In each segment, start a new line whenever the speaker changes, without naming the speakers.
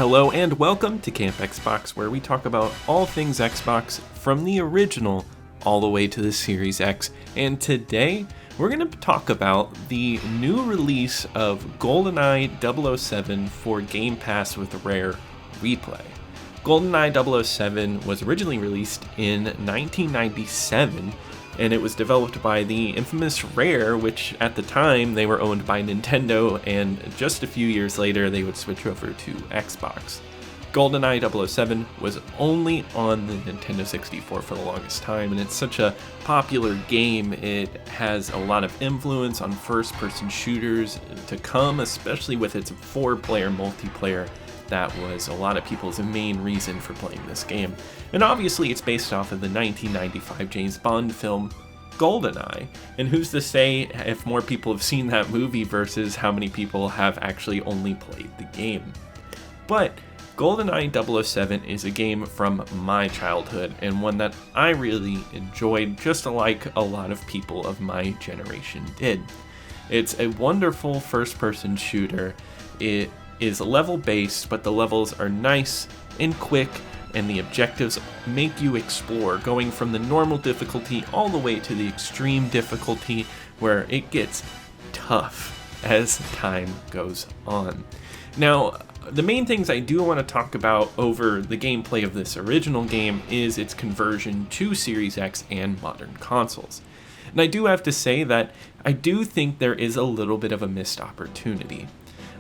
Hello and welcome to Camp Xbox, where we talk about all things Xbox from the original all the way to the Series X. And today we're going to talk about the new release of GoldenEye 007 for Game Pass with Rare Replay. GoldenEye 007 was originally released in 1997, and it was developed by the infamous Rare, which at the time they were owned by Nintendo, and just a few years later they would switch over to Xbox. GoldenEye 007 was only on the Nintendo 64 for the longest time, and it's such a popular game. It has a lot of influence on first-person shooters to come, especially with its 4-player multiplayer. That was a lot of people's main reason for playing this game. And obviously it's based off of the 1995 James Bond film GoldenEye. And who's to say if more people have seen that movie versus how many people have actually only played the game. But GoldenEye 007 is a game from my childhood, and one that I really enjoyed, just like a lot of people of my generation did. It's a wonderful first-person shooter. It is level-based, but the levels are nice and quick, and the objectives make you explore, going from the normal difficulty all the way to the extreme difficulty, where it gets tough as time goes on. Now, the main things I do want to talk about over the gameplay of this original game is its conversion to Series X and modern consoles. And I do have to say that I do think there is a little bit of a missed opportunity.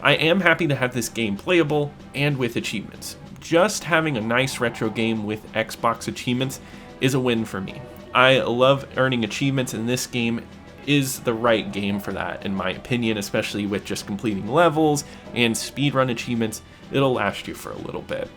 I am happy to have this game playable and with achievements. Just having a nice retro game with Xbox achievements is a win for me. I love earning achievements, and this game is the right game for that, in my opinion, especially with just completing levels and speedrun achievements. It'll last you for a little bit.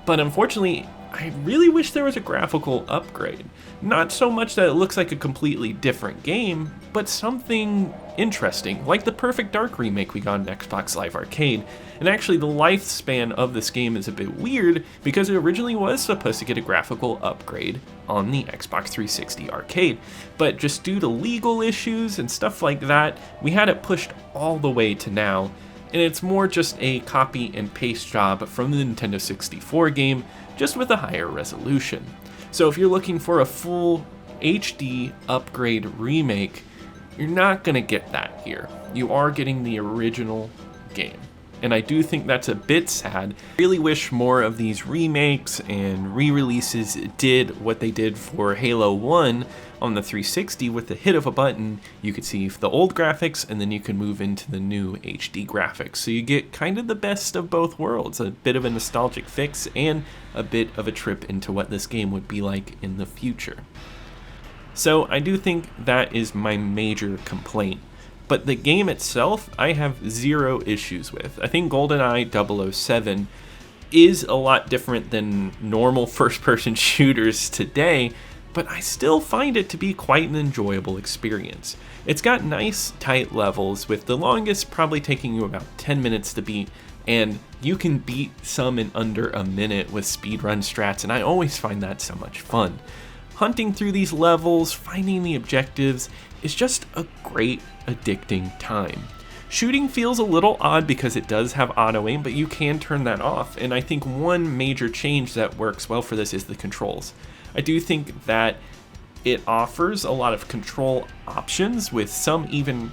But unfortunately, I really wish there was a graphical upgrade. Not so much that it looks like a completely different game, but something interesting, like the Perfect Dark remake we got in Xbox Live Arcade. And actually, the lifespan of this game is a bit weird because it originally was supposed to get a graphical upgrade on the Xbox 360 arcade. But just due to legal issues and stuff like that, we had it pushed all the way to now. And it's more just a copy and paste job from the Nintendo 64 game, just with a higher resolution. So if you're looking for a full HD upgrade remake, you're not going to get that here. You are getting the original game. And I do think that's a bit sad. I really wish more of these remakes and re-releases did what they did for Halo 1 on the 360. With the hit of a button, you could see the old graphics and then you can move into the new HD graphics. So you get kind of the best of both worlds, a bit of a nostalgic fix and a bit of a trip into what this game would be like in the future. So I do think that is my major complaint. But the game itself, I have zero issues with. I think GoldenEye 007 is a lot different than normal first-person shooters today, but I still find it to be quite an enjoyable experience. It's got nice, tight levels, with the longest probably taking you about 10 minutes to beat, and you can beat some in under a minute with speedrun strats, and I always find that so much fun. Hunting through these levels, finding the objectives, is just a great, addicting time. Shooting feels a little odd because it does have auto aim, but you can turn that off, and I think one major change that works well for this is the controls. I do think that it offers a lot of control options, with some even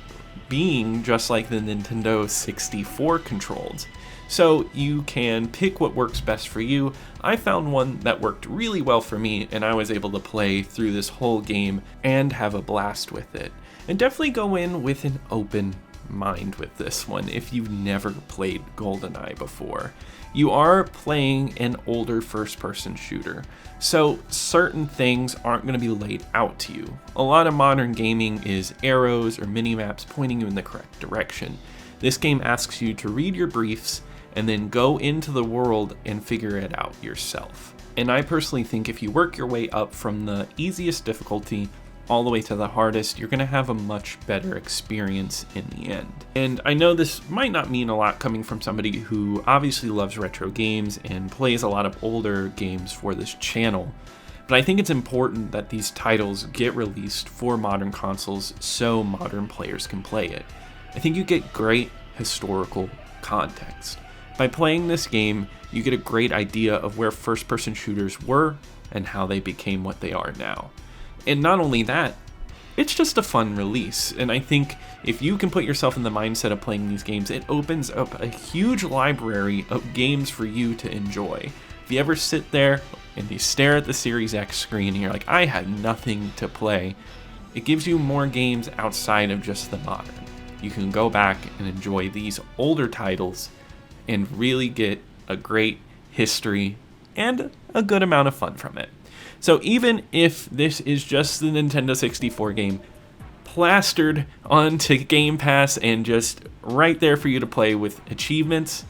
being just like the Nintendo 64 controls. So you can pick what works best for you. I found one that worked really well for me, and I was able to play through this whole game and have a blast with it. And definitely go in with an open mind with this one if you've never played GoldenEye before. You are playing an older first-person shooter, so certain things aren't going to be laid out to you. A lot of modern gaming is arrows or mini-maps pointing you in the correct direction. This game asks you to read your briefs and then go into the world and figure it out yourself. And I personally think if you work your way up from the easiest difficulty all the way to the hardest, you're going to have a much better experience in the end. And I know this might not mean a lot coming from somebody who obviously loves retro games and plays a lot of older games for this channel, but I think it's important that these titles get released for modern consoles so modern players can play it. I think you get great historical context. By playing this game, you get a great idea of where first-person shooters were and how they became what they are now. And not only that, it's just a fun release, and I think if you can put yourself in the mindset of playing these games, it opens up a huge library of games for you to enjoy. If you ever sit there and you stare at the Series X screen and you're like, I had nothing to play, it gives you more games outside of just the modern. You can go back and enjoy these older titles and really get a great history and a good amount of fun from it. So even if this is just the Nintendo 64 game plastered onto Game Pass and just right there for you to play with achievements,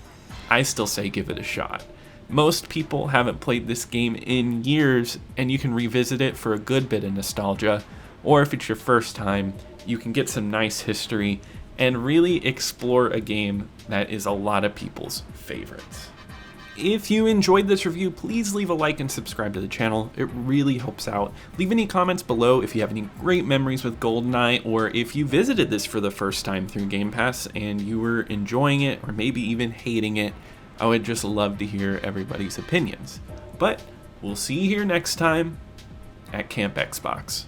I still say give it a shot. Most people haven't played this game in years, and you can revisit it for a good bit of nostalgia, or if it's your first time, you can get some nice history and really explore a game that is a lot of people's favorites. If you enjoyed this review, please leave a like and subscribe to the channel. It really helps out. Leave any comments below if you have any great memories with GoldenEye, or if you visited this for the first time through Game Pass and you were enjoying it or maybe even hating it. I would just love to hear everybody's opinions. But we'll see you here next time at Camp Xbox.